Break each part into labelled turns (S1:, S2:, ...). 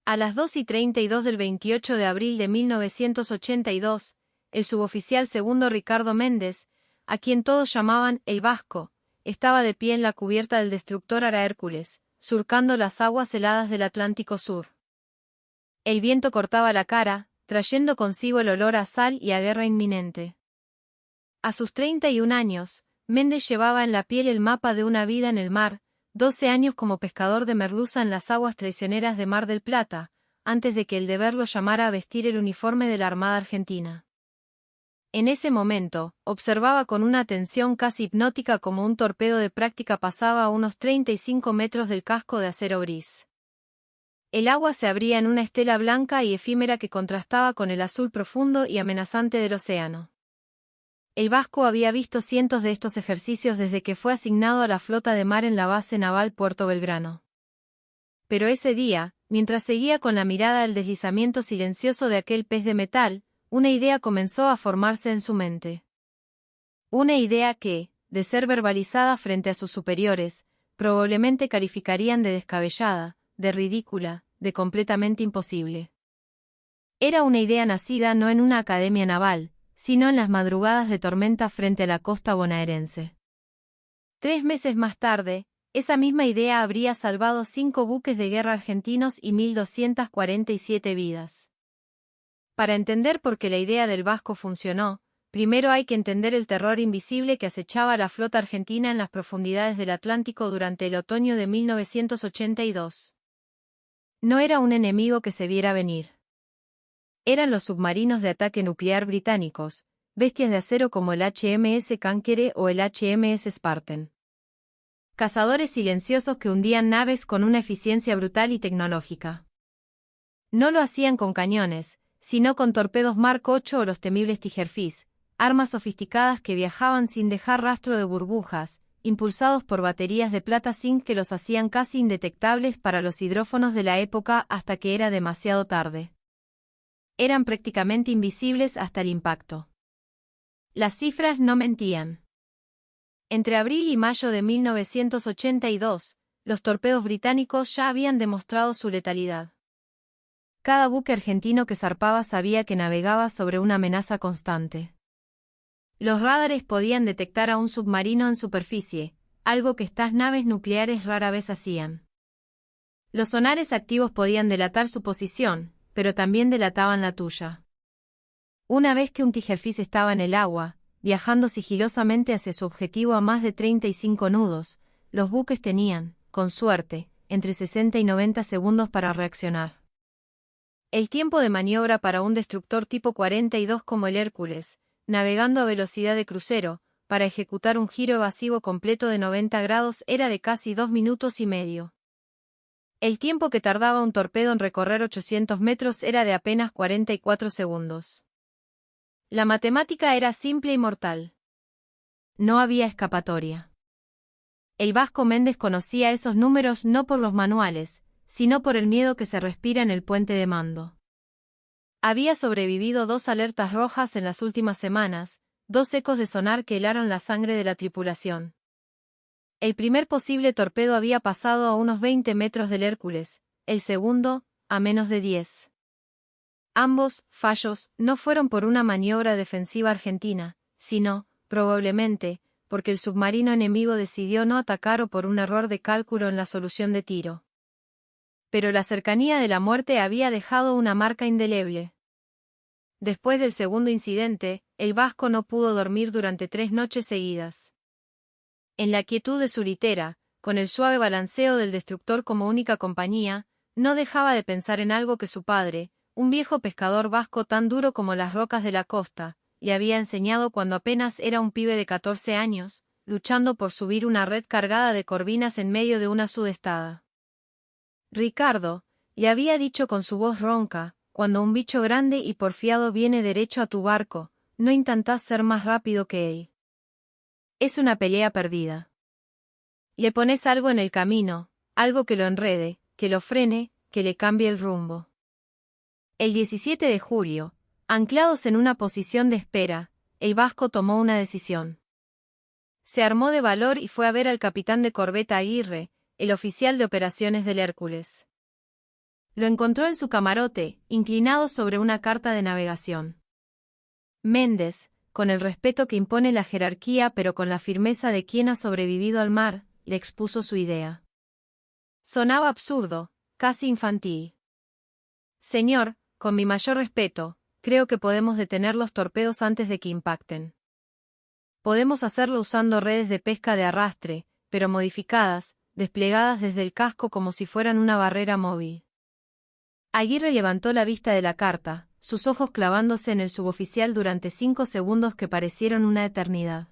S1: A las 2:32 del 28 de abril de 1982, el suboficial segundo Ricardo Méndez, a quien todos llamaban el Vasco, estaba de pie en la cubierta del destructor Ara Hércules, surcando las aguas heladas del Atlántico Sur. El viento cortaba la cara, trayendo consigo el olor a sal y a guerra inminente. A sus 31 años, Méndez llevaba en la piel el mapa de una vida en el mar, 12 años como pescador de merluza en las aguas traicioneras de Mar del Plata, antes de que el deber lo llamara a vestir el uniforme de la Armada Argentina. En ese momento, observaba con una atención casi hipnótica cómo un torpedo de práctica pasaba a unos 35 metros del casco de acero gris. El agua se abría en una estela blanca y efímera que contrastaba con el azul profundo y amenazante del océano. El Vasco había visto cientos de estos ejercicios desde que fue asignado a la flota de mar en la base naval Puerto Belgrano. Pero ese día, mientras seguía con la mirada el deslizamiento silencioso de aquel pez de metal, una idea comenzó a formarse en su mente. Una idea que, de ser verbalizada frente a sus superiores, probablemente calificarían de descabellada, de ridícula, de completamente imposible. Era una idea nacida no en una academia naval, sino en las madrugadas de tormenta frente a la costa bonaerense. 3 meses más tarde, esa misma idea habría salvado 5 buques de guerra argentinos y 1.247 vidas. Para entender por qué la idea del Vasco funcionó, primero hay que entender el terror invisible que acechaba a la flota argentina en las profundidades del Atlántico durante el otoño de 1982. No era un enemigo que se viera venir. Eran los submarinos de ataque nuclear británicos, bestias de acero como el HMS Kankere o el HMS Spartan. Cazadores silenciosos que hundían naves con una eficiencia brutal y tecnológica. No lo hacían con cañones, sino con torpedos Mark 8 o los temibles Tigerfish, armas sofisticadas que viajaban sin dejar rastro de burbujas, impulsados por baterías de plata zinc que los hacían casi indetectables para los hidrófonos de la época hasta que era demasiado tarde. Eran prácticamente invisibles hasta el impacto. Las cifras no mentían. Entre abril y mayo de 1982, los torpedos británicos ya habían demostrado su letalidad. Cada buque argentino que zarpaba sabía que navegaba sobre una amenaza constante. Los radares podían detectar a un submarino en superficie, algo que estas naves nucleares rara vez hacían. Los sonares activos podían delatar su posición, pero también delataban la tuya. Una vez que un Tigerfish estaba en el agua, viajando sigilosamente hacia su objetivo a más de 35 nudos, los buques tenían, con suerte, entre 60 y 90 segundos para reaccionar. El tiempo de maniobra para un destructor tipo 42 como el Hércules, navegando a velocidad de crucero, para ejecutar un giro evasivo completo de 90 grados era de casi 2 minutos y medio. El tiempo que tardaba un torpedo en recorrer 800 metros era de apenas 44 segundos. La matemática era simple y mortal. No había escapatoria. El Vasco Méndez conocía esos números no por los manuales, sino por el miedo que se respira en el puente de mando. Había sobrevivido 2 alertas rojas en las últimas semanas, 2 ecos de sonar que helaron la sangre de la tripulación. El primer posible torpedo había pasado a unos 20 metros del Hércules, el segundo, a menos de 10. Ambos fallos no fueron por una maniobra defensiva argentina, sino, probablemente, porque el submarino enemigo decidió no atacar o por un error de cálculo en la solución de tiro. Pero la cercanía de la muerte había dejado una marca indeleble. Después del segundo incidente, el Vasco no pudo dormir durante 3 noches seguidas. En la quietud de su litera, con el suave balanceo del destructor como única compañía, no dejaba de pensar en algo que su padre, un viejo pescador vasco tan duro como las rocas de la costa, le había enseñado cuando apenas era un pibe de 14 años, luchando por subir una red cargada de corvinas en medio de una sudestada. Ricardo, le había dicho con su voz ronca, cuando un bicho grande y porfiado viene derecho a tu barco, no intentás ser más rápido que él. Es una pelea perdida. Le pones algo en el camino, algo que lo enrede, que lo frene, que le cambie el rumbo. El 17 de julio, anclados en una posición de espera, el Vasco tomó una decisión. Se armó de valor y fue a ver al capitán de corbeta Aguirre, el oficial de operaciones del Hércules. Lo encontró en su camarote, inclinado sobre una carta de navegación. Méndez, con el respeto que impone la jerarquía pero con la firmeza de quien ha sobrevivido al mar, le expuso su idea. Sonaba absurdo, casi infantil. Señor, con mi mayor respeto, creo que podemos detener los torpedos antes de que impacten. Podemos hacerlo usando redes de pesca de arrastre, pero modificadas, desplegadas desde el casco como si fueran una barrera móvil. Aguirre levantó la vista de la carta, sus ojos clavándose en el suboficial durante 5 segundos que parecieron una eternidad.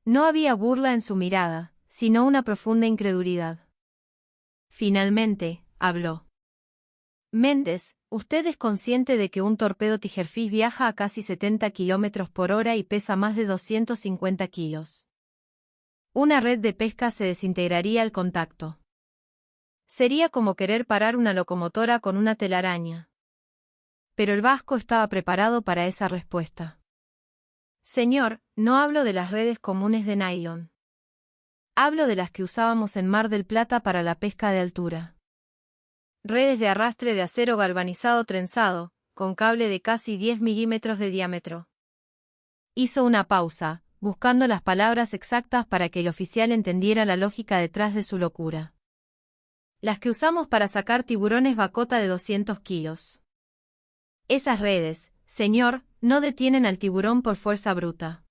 S1: No había burla en su mirada, sino una profunda incredulidad. Finalmente, habló. Méndez, usted es consciente de que un torpedo Tigerfish viaja a casi 70 km por hora y pesa más de 250 kilos. Una red de pesca se desintegraría al contacto. Sería como querer parar una locomotora con una telaraña. Pero el vasco estaba preparado para esa respuesta. Señor, no hablo de las redes comunes de nylon. Hablo de las que usábamos en Mar del Plata para la pesca de altura. Redes de arrastre de acero galvanizado trenzado, con cable de casi 10 milímetros de diámetro. Hizo una pausa, buscando las palabras exactas para que el oficial entendiera la lógica detrás de su locura. Las que usamos para sacar tiburones bacota de 200 kilos. Esas redes, señor, no detienen al tiburón por fuerza bruta.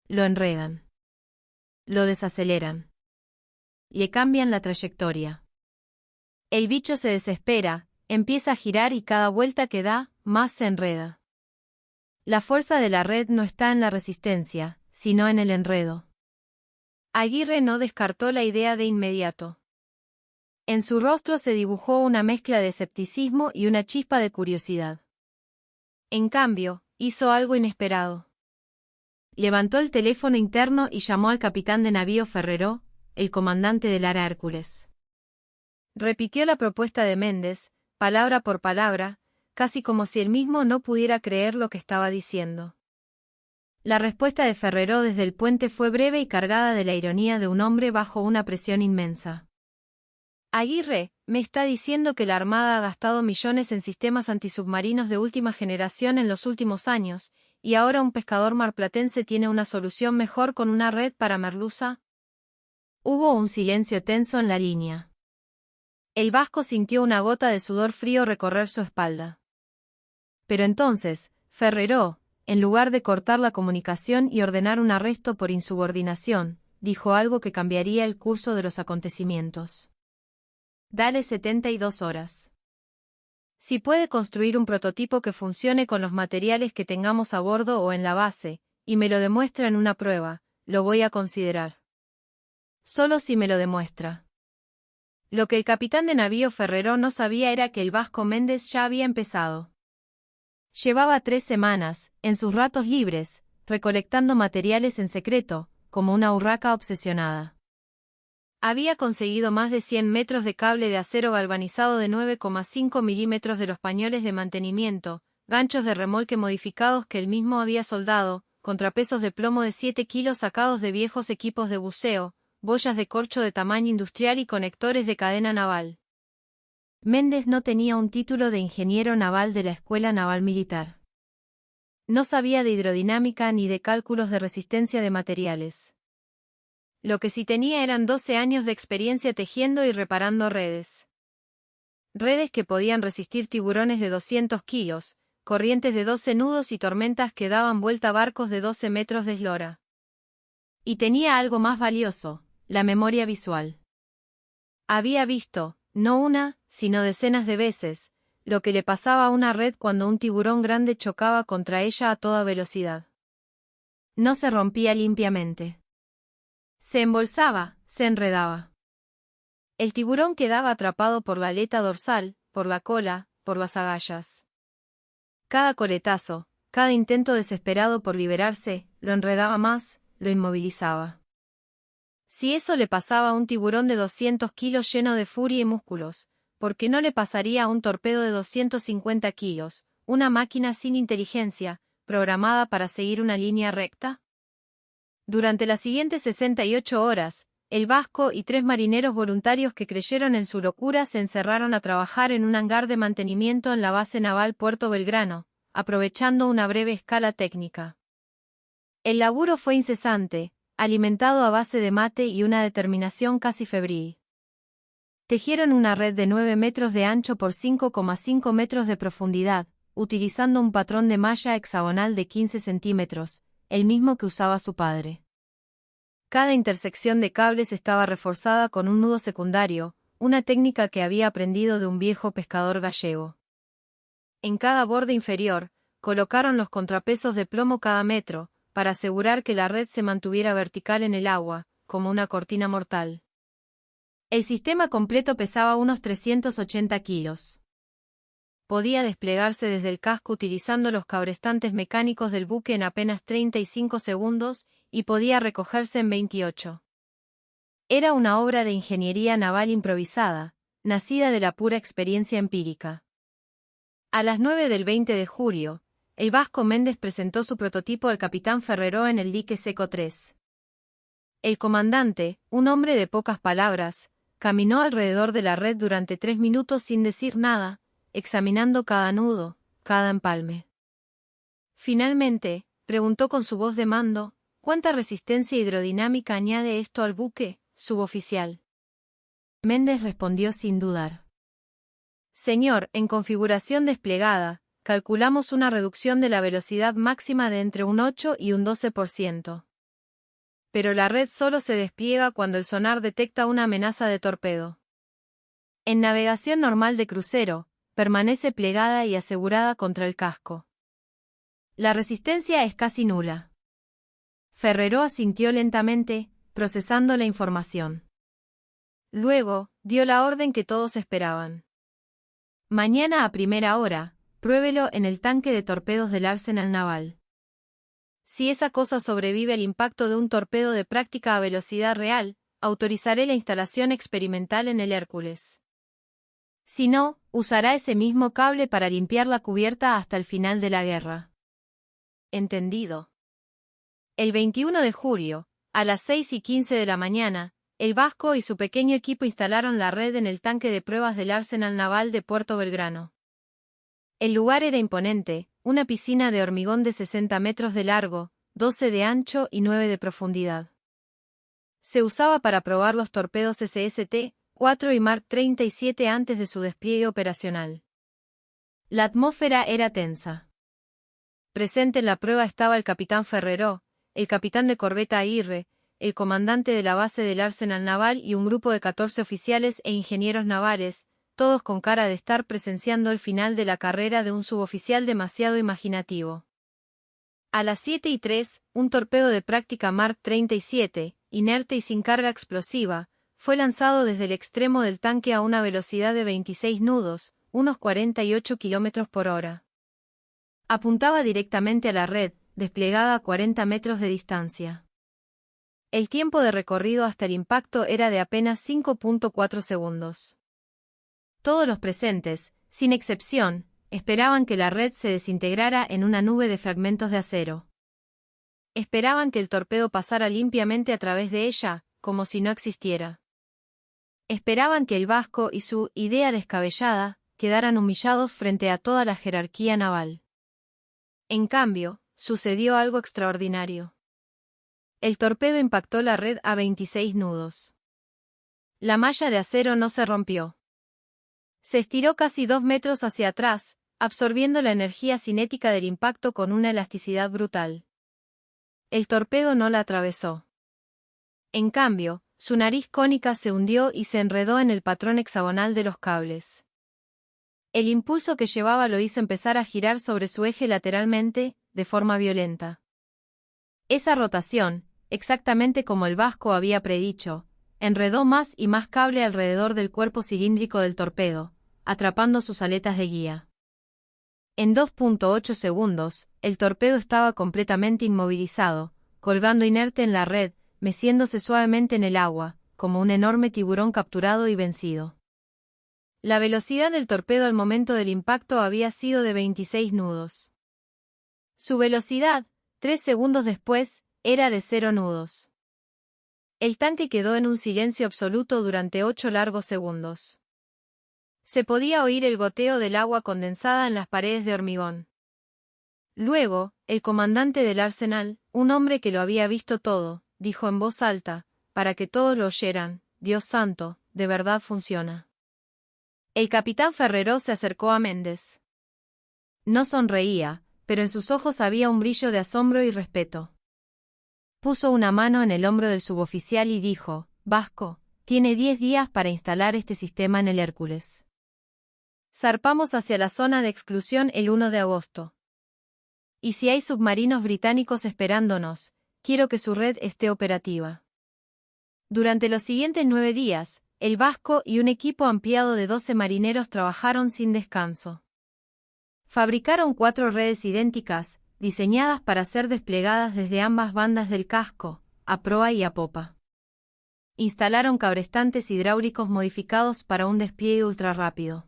S1: Lo enredan. Lo desaceleran. Le cambian la trayectoria. El bicho se desespera, empieza a girar y cada vuelta que da, más se enreda. La fuerza de la red no está en la resistencia, sino en el enredo. Aguirre no descartó la idea de inmediato. En su rostro se dibujó una mezcla de escepticismo y una chispa de curiosidad. En cambio, hizo algo inesperado. Levantó el teléfono interno y llamó al capitán de navío Ferreró, el comandante del Ara Hércules. Repitió la propuesta de Méndez, palabra por palabra, casi como si él mismo no pudiera creer lo que estaba diciendo. La respuesta de Ferreró desde el puente fue breve y cargada de la ironía de un hombre bajo una presión inmensa. Aguirre, me está diciendo que la Armada ha gastado millones en sistemas antisubmarinos de última generación en los últimos años, y ahora un pescador marplatense tiene una solución mejor con una red para merluza. Hubo un silencio tenso en la línea. El vasco sintió una gota de sudor frío recorrer su espalda. Pero entonces, Ferreró, en lugar de cortar la comunicación y ordenar un arresto por insubordinación, dijo algo que cambiaría el curso de los acontecimientos. Dale 72 horas. Si puede construir un prototipo que funcione con los materiales que tengamos a bordo o en la base, y me lo demuestra en una prueba, lo voy a considerar. Solo si me lo demuestra. Lo que el capitán de navío Ferreró no sabía era que el vasco Méndez ya había empezado. Llevaba 3 semanas, en sus ratos libres, recolectando materiales en secreto, como una urraca obsesionada. Había conseguido más de 100 metros de cable de acero galvanizado de 9,5 milímetros de los pañoles de mantenimiento, ganchos de remolque modificados que él mismo había soldado, contrapesos de plomo de 7 kilos sacados de viejos equipos de buceo, boyas de corcho de tamaño industrial y conectores de cadena naval. Méndez no tenía un título de ingeniero naval de la Escuela Naval Militar. No sabía de hidrodinámica ni de cálculos de resistencia de materiales. Lo que sí tenía eran 12 años de experiencia tejiendo y reparando redes. Redes que podían resistir tiburones de 200 kilos, corrientes de 12 nudos y tormentas que daban vuelta a barcos de 12 metros de eslora. Y tenía algo más valioso, la memoria visual. Había visto, no una, sino decenas de veces, lo que le pasaba a una red cuando un tiburón grande chocaba contra ella a toda velocidad. No se rompía limpiamente. Se embolsaba, se enredaba. El tiburón quedaba atrapado por la aleta dorsal, por la cola, por las agallas. Cada coletazo, cada intento desesperado por liberarse, lo enredaba más, lo inmovilizaba. Si eso le pasaba a un tiburón de 200 kilos lleno de furia y músculos, ¿por qué no le pasaría a un torpedo de 250 kilos, una máquina sin inteligencia, programada para seguir una línea recta? Durante las siguientes 68 horas, el Vasco y 3 marineros voluntarios que creyeron en su locura se encerraron a trabajar en un hangar de mantenimiento en la base naval Puerto Belgrano, aprovechando una breve escala técnica. El laburo fue incesante, alimentado a base de mate y una determinación casi febril. Tejieron una red de 9 metros de ancho por 5,5 metros de profundidad, utilizando un patrón de malla hexagonal de 15 centímetros, el mismo que usaba su padre. Cada intersección de cables estaba reforzada con un nudo secundario, una técnica que había aprendido de un viejo pescador gallego. En cada borde inferior, colocaron los contrapesos de plomo cada metro, para asegurar que la red se mantuviera vertical en el agua, como una cortina mortal. El sistema completo pesaba unos 380 kilos. Podía desplegarse desde el casco utilizando los cabrestantes mecánicos del buque en apenas 35 segundos, y podía recogerse en 28. Era una obra de ingeniería naval improvisada, nacida de la pura experiencia empírica. A las 9 del 20 de julio, el Vasco Méndez presentó su prototipo al capitán Ferrero en el dique Seco 3. El comandante, un hombre de pocas palabras, caminó alrededor de la red durante 3 minutos sin decir nada, examinando cada nudo, cada empalme. Finalmente, preguntó con su voz de mando: ¿cuánta resistencia hidrodinámica añade esto al buque, suboficial? Méndez respondió sin dudar. Señor, en configuración desplegada, calculamos una reducción de la velocidad máxima de entre un 8 y un 12%. Pero la red solo se despliega cuando el sonar detecta una amenaza de torpedo. En navegación normal de crucero, permanece plegada y asegurada contra el casco. La resistencia es casi nula. Ferrero asintió lentamente, procesando la información. Luego, dio la orden que todos esperaban. Mañana a primera hora, pruébelo en el tanque de torpedos del Arsenal Naval. Si esa cosa sobrevive al impacto de un torpedo de práctica a velocidad real, autorizaré la instalación experimental en el Hércules. Si no, usará ese mismo cable para limpiar la cubierta hasta el final de la guerra. Entendido. El 21 de julio, a las 6:15 de la mañana, el Vasco y su pequeño equipo instalaron la red en el tanque de pruebas del Arsenal Naval de Puerto Belgrano. El lugar era imponente, una piscina de hormigón de 60 metros de largo, 12 de ancho y 9 de profundidad. Se usaba para probar los torpedos SST-4 y Mark 37 antes de su despliegue operacional. La atmósfera era tensa. Presente en la prueba estaba el capitán Ferrero, el capitán de corbeta Aguirre, el comandante de la base del Arsenal Naval y un grupo de 14 oficiales e ingenieros navales, todos con cara de estar presenciando el final de la carrera de un suboficial demasiado imaginativo. A las 7:03, un torpedo de práctica Mark 37, inerte y sin carga explosiva, fue lanzado desde el extremo del tanque a una velocidad de 26 nudos, unos 48 km por hora. Apuntaba directamente a la red, desplegada a 40 metros de distancia. El tiempo de recorrido hasta el impacto era de apenas 5.4 segundos. Todos los presentes, sin excepción, esperaban que la red se desintegrara en una nube de fragmentos de acero. Esperaban que el torpedo pasara limpiamente a través de ella, como si no existiera. Esperaban que el Vasco y su idea descabellada quedaran humillados frente a toda la jerarquía naval. En cambio, sucedió algo extraordinario. El torpedo impactó la red a 26 nudos. La malla de acero no se rompió. Se estiró casi 2 metros hacia atrás, absorbiendo la energía cinética del impacto con una elasticidad brutal. El torpedo no la atravesó. En cambio, su nariz cónica se hundió y se enredó en el patrón hexagonal de los cables. El impulso que llevaba lo hizo empezar a girar sobre su eje lateralmente, de forma violenta. Esa rotación, exactamente como el Vasco había predicho, enredó más y más cable alrededor del cuerpo cilíndrico del torpedo, atrapando sus aletas de guía. En 2.8 segundos, el torpedo estaba completamente inmovilizado, colgando inerte en la red, meciéndose suavemente en el agua, como un enorme tiburón capturado y vencido. La velocidad del torpedo al momento del impacto había sido de 26 nudos. Su velocidad, 3 segundos después, era de 0 nudos. El tanque quedó en un silencio absoluto durante 8 largos segundos. Se podía oír el goteo del agua condensada en las paredes de hormigón. Luego, el comandante del arsenal, un hombre que lo había visto todo, dijo en voz alta, para que todos lo oyeran: «Dios santo, de verdad funciona». El capitán Ferrero se acercó a Méndez. No sonreía, pero en sus ojos había un brillo de asombro y respeto. Puso una mano en el hombro del suboficial y dijo: «Vasco, tiene 10 días para instalar este sistema en el Hércules. Zarpamos hacia la zona de exclusión el 1 de agosto. Y si hay submarinos británicos esperándonos, quiero que su red esté operativa». Durante los siguientes 9 días, el Vasco y un equipo ampliado de 12 marineros trabajaron sin descanso. Fabricaron 4 redes idénticas, diseñadas para ser desplegadas desde ambas bandas del casco, a proa y a popa. Instalaron cabrestantes hidráulicos modificados para un despliegue ultrarrápido.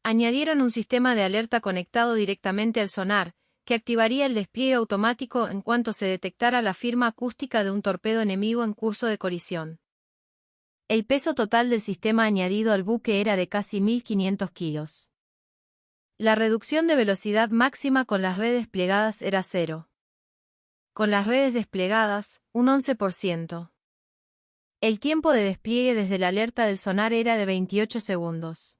S1: Añadieron un sistema de alerta conectado directamente al sonar, que activaría el despliegue automático en cuanto se detectara la firma acústica de un torpedo enemigo en curso de colisión. El peso total del sistema añadido al buque era de casi 1.500 kilos. La reducción de velocidad máxima con las redes plegadas era 0. Con las redes desplegadas, un 11%. El tiempo de despliegue desde la alerta del sonar era de 28 segundos.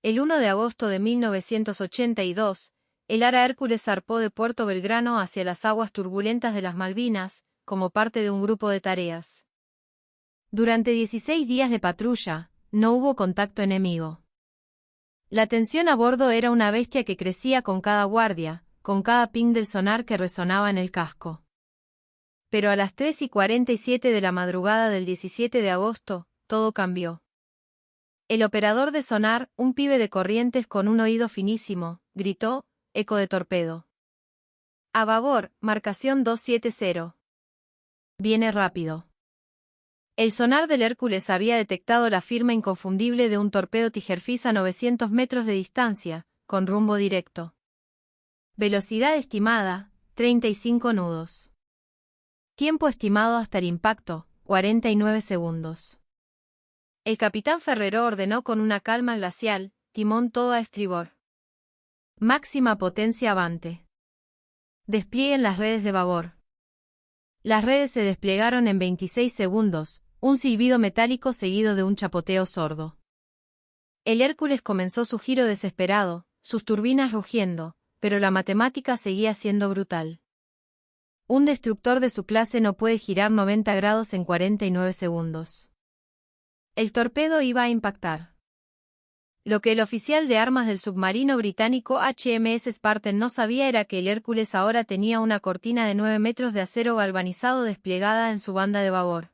S1: El 1 de agosto de 1982, el Ara Hércules zarpó de Puerto Belgrano hacia las aguas turbulentas de las Malvinas, como parte de un grupo de tareas. Durante 16 días de patrulla, no hubo contacto enemigo. La tensión a bordo era una bestia que crecía con cada guardia, con cada ping del sonar que resonaba en el casco. Pero a las 3:47 de la madrugada del 17 de agosto, todo cambió. El operador de sonar, un pibe de Corrientes con un oído finísimo, gritó: «Eco de torpedo. A babor, marcación 270. Viene rápido». El sonar del Hércules había detectado la firma inconfundible de un torpedo Tigerfish a 900 metros de distancia, con rumbo directo. Velocidad estimada, 35 nudos. Tiempo estimado hasta el impacto, 49 segundos. El capitán Ferrero ordenó con una calma glacial: «Timón todo a estribor. Máxima potencia avante. Desplieguen las redes de babor». Las redes se desplegaron en 26 segundos, un silbido metálico seguido de un chapoteo sordo. El Hércules comenzó su giro desesperado, sus turbinas rugiendo, pero la matemática seguía siendo brutal. Un destructor de su clase no puede girar 90 grados en 49 segundos. El torpedo iba a impactar. Lo que el oficial de armas del submarino británico HMS Spartan no sabía era que el Hércules ahora tenía una cortina de 9 metros de acero galvanizado desplegada en su banda de babor.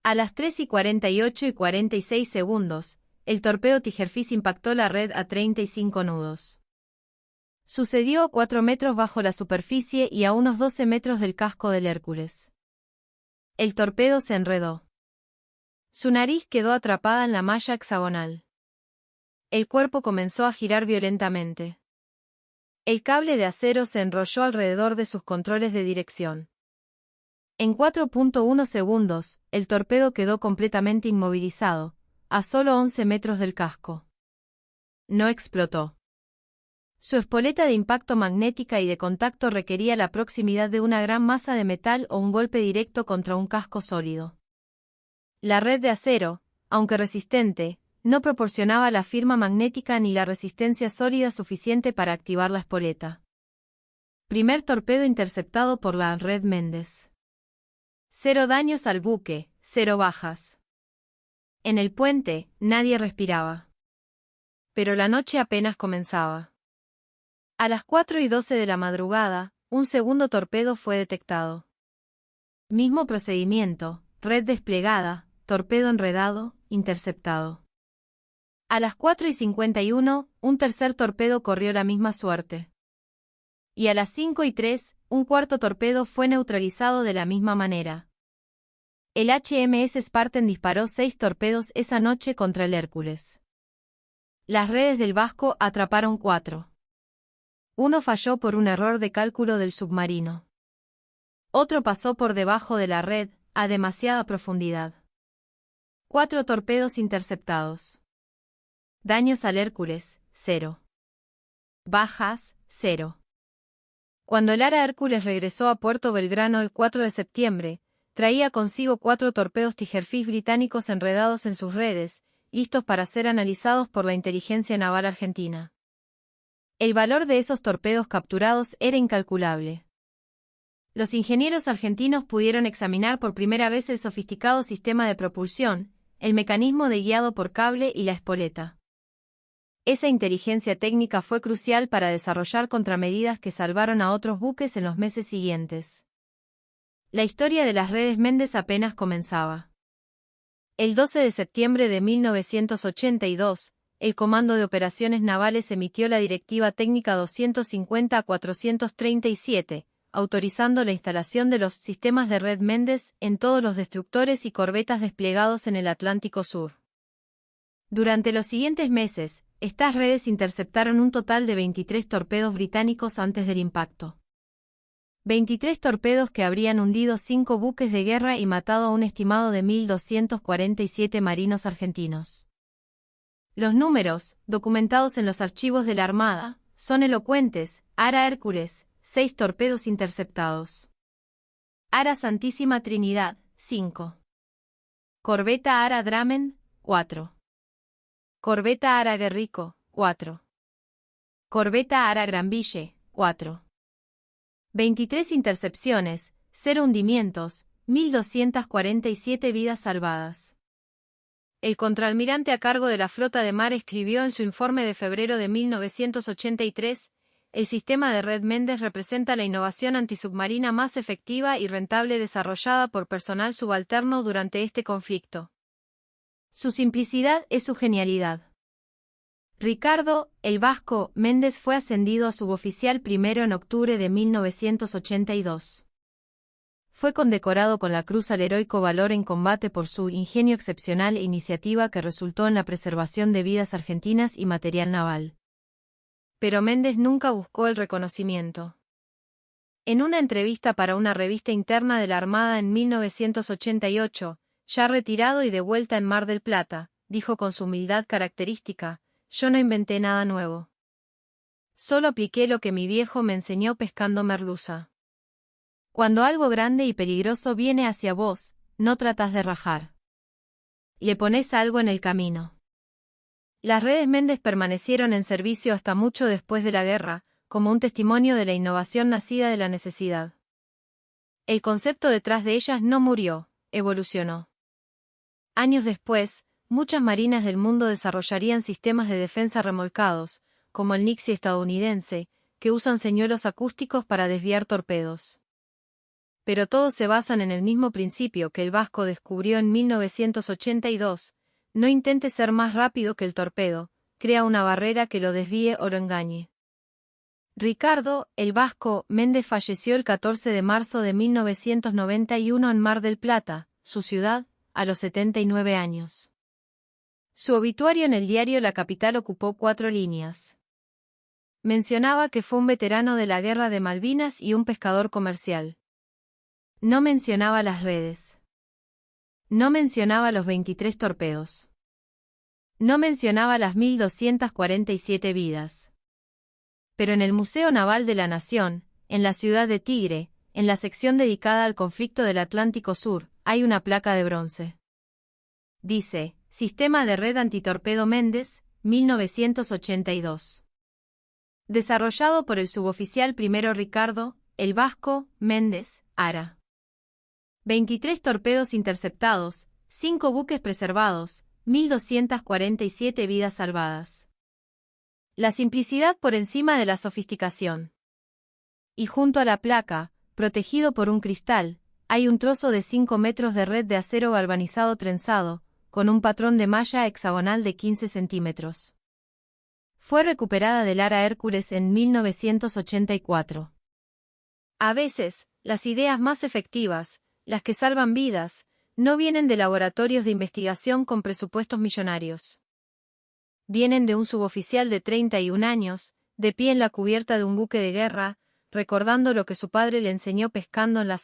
S1: A las 3:48 y 46 el torpedo Tigerfish impactó la red a 35 nudos. Sucedió a 4 metros bajo la superficie y a unos 12 metros del casco del Hércules. El torpedo se enredó. Su nariz quedó atrapada en la malla hexagonal. El cuerpo comenzó a girar violentamente. El cable de acero se enrolló alrededor de sus controles de dirección. En 4.1 segundos, el torpedo quedó completamente inmovilizado, a solo 11 metros del casco. No explotó. Su espoleta de impacto magnética y de contacto requería la proximidad de una gran masa de metal o un golpe directo contra un casco sólido. La red de acero, aunque resistente, no proporcionaba la firma magnética ni la resistencia sólida suficiente para activar la espoleta. Primer torpedo interceptado por la red Méndez. 0 daños al buque, 0 bajas. En el puente, nadie respiraba. Pero la noche apenas comenzaba. A las 4:12 de la madrugada, un segundo torpedo fue detectado. Mismo procedimiento, red desplegada, torpedo enredado, interceptado. A las 4:51, un tercer torpedo corrió la misma suerte. Y a las 5:03, un cuarto torpedo fue neutralizado de la misma manera. El HMS Spartan disparó 6 torpedos esa noche contra el Hércules. Las redes del Vasco atraparon 4. Uno falló por un error de cálculo del submarino. Otro pasó por debajo de la red, a demasiada profundidad. 4 torpedos interceptados. Daños al Hércules, 0. Bajas, 0. Cuando el Ara Hércules regresó a Puerto Belgrano el 4 de septiembre, traía consigo 4 torpedos Tigerfish británicos enredados en sus redes, listos para ser analizados por la inteligencia naval argentina. El valor de esos torpedos capturados era incalculable. Los ingenieros argentinos pudieron examinar por primera vez el sofisticado sistema de propulsión, el mecanismo de guiado por cable y la espoleta. Esa inteligencia técnica fue crucial para desarrollar contramedidas que salvaron a otros buques en los meses siguientes. La historia de las redes Méndez apenas comenzaba. El 12 de septiembre de 1982, el Comando de Operaciones Navales emitió la Directiva Técnica 250-437, autorizando la instalación de los sistemas de red Méndez en todos los destructores y corbetas desplegados en el Atlántico Sur. Durante los siguientes meses, estas redes interceptaron un total de 23 torpedos británicos antes del impacto. 23 torpedos que habrían hundido 5 buques de guerra y matado a un estimado de 1.247 marinos argentinos. Los números, documentados en los archivos de la Armada, son elocuentes. Ara Hércules, 6 torpedos interceptados. Ara Santísima Trinidad, 5. Corbeta Ara Dramen, 4. Corbeta Ara Guerrico, 4. Corbeta Ara Granville, 4. 23 intercepciones, 0 hundimientos, 1.247 vidas salvadas. El contraalmirante a cargo de la flota de mar escribió en su informe de febrero de 1983, el sistema de red Méndez representa la innovación antisubmarina más efectiva y rentable desarrollada por personal subalterno durante este conflicto. Su simplicidad es su genialidad. Ricardo, el Vasco, Méndez fue ascendido a suboficial primero en octubre de 1982. Fue condecorado con la Cruz al Heroico Valor en Combate por su ingenio excepcional e iniciativa que resultó en la preservación de vidas argentinas y material naval. Pero Méndez nunca buscó el reconocimiento. En una entrevista para una revista interna de la Armada en 1988, ya retirado y de vuelta en Mar del Plata, dijo con su humildad característica: «Yo no inventé nada nuevo. Solo apliqué lo que mi viejo me enseñó pescando merluza. Cuando algo grande y peligroso viene hacia vos, no tratás de rajar. Le pones algo en el camino». Las redes Méndez permanecieron en servicio hasta mucho después de la guerra, como un testimonio de la innovación nacida de la necesidad. El concepto detrás de ellas no murió, evolucionó. Años después, muchas marinas del mundo desarrollarían sistemas de defensa remolcados, como el Nixie estadounidense, que usan señuelos acústicos para desviar torpedos. Pero todos se basan en el mismo principio que el Vasco descubrió en 1982, no intente ser más rápido que el torpedo, crea una barrera que lo desvíe o lo engañe. Ricardo, el Vasco, Méndez falleció el 14 de marzo de 1991 en Mar del Plata, su ciudad, a los 79 años. Su obituario en el diario La Capital ocupó 4 líneas. Mencionaba que fue un veterano de la Guerra de Malvinas y un pescador comercial. No mencionaba las redes. No mencionaba los 23 torpedos. No mencionaba las 1.247 vidas. Pero en el Museo Naval de la Nación, en la ciudad de Tigre, en la sección dedicada al conflicto del Atlántico Sur, hay una placa de bronce. Dice: Sistema de red antitorpedo Méndez, 1982. Desarrollado por el suboficial primero Ricardo, el Vasco, Méndez, Ara. 23 torpedos interceptados, 5 buques preservados, 1.247 vidas salvadas. La simplicidad por encima de la sofisticación. Y junto a la placa, protegido por un cristal, hay un trozo de 5 metros de red de acero galvanizado trenzado, con un patrón de malla hexagonal de 15 centímetros. Fue recuperada del Ara Hércules en 1984. A veces, las ideas más efectivas, las que salvan vidas, no vienen de laboratorios de investigación con presupuestos millonarios. Vienen de un suboficial de 31 años, de pie en la cubierta de un buque de guerra, recordando lo que su padre le enseñó pescando en las